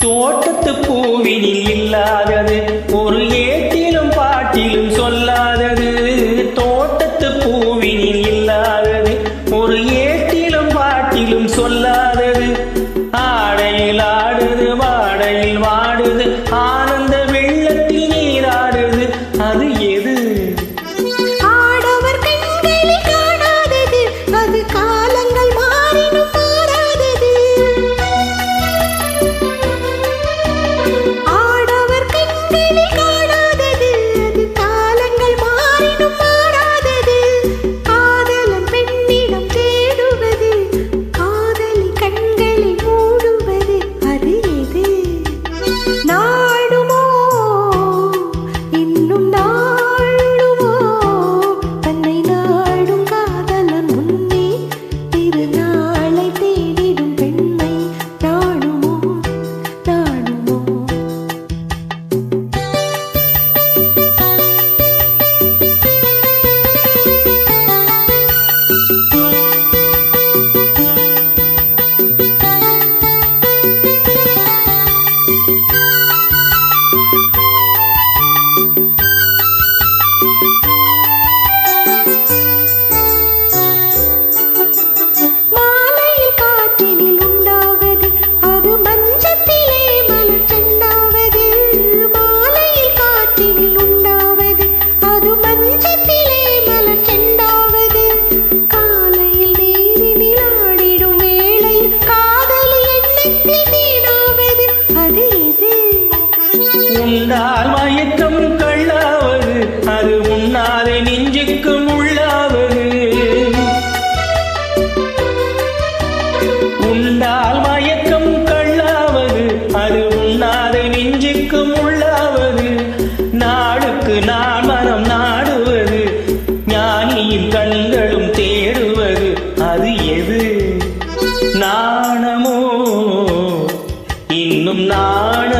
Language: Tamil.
தோட்டத்து பூவினில் இல்லாதது ஒரு ஏட்டிலும் பாட்டிலும் சொல்லாதது. தோட்டத்து பூவினில் இல்லாதது ஒரு ஏட்டிலும் பாட்டிலும் சொல்லாதது. ஆடையில் ஆடுது வாடையில் வாடுது ஆனந்த வெள்ளத்தில் நீராடுது. அது எது? ஆடவர் கண்களில் காணாதது அது காலங்கள் மாறினும் மாறாதது. ஆடவர் கண்களில் காணாதது அது காலங்கள் மாறினும் மாறாதது. காதலன் பெண்ணிடம் தேடுவது காதலி கண்களை மூடுவது. அது எது? நாடுமோ இன்னும் நாடுமோ தன்னை நாடும் காதலன் முன்னே திருநாளை தேடிடும் பெண்ணை நாடுமோ நாடுமோ. மாலையில் காற்றினில் உண்டாவது அது மஞ்சத்திலே மலர் செண்டாவது. மாலையில் காற்றினில் உண்டாவது அது மஞ்சத்திலே மலர் செண்டாவது. காலையில் நீரினில் ஆடிடும் வேளையில் காதலி எண்ணத்தில் தேனாவது. அது எது? உண்டால் மயக்கம் கள்ளாவது அது உண்ணாதே நெஞ்சுக்கு உள்ளாவது. உண்டால் மயக்கம் கள்ளாவது அது உண்ணாதே நெஞ்சுக்கு உள்ளாவது. நாளுக்கு நான் மனம் நாடுவது ஞானியின் கண்களும் தேடுவது. அது எது? நாணமோ இன்னும் நாண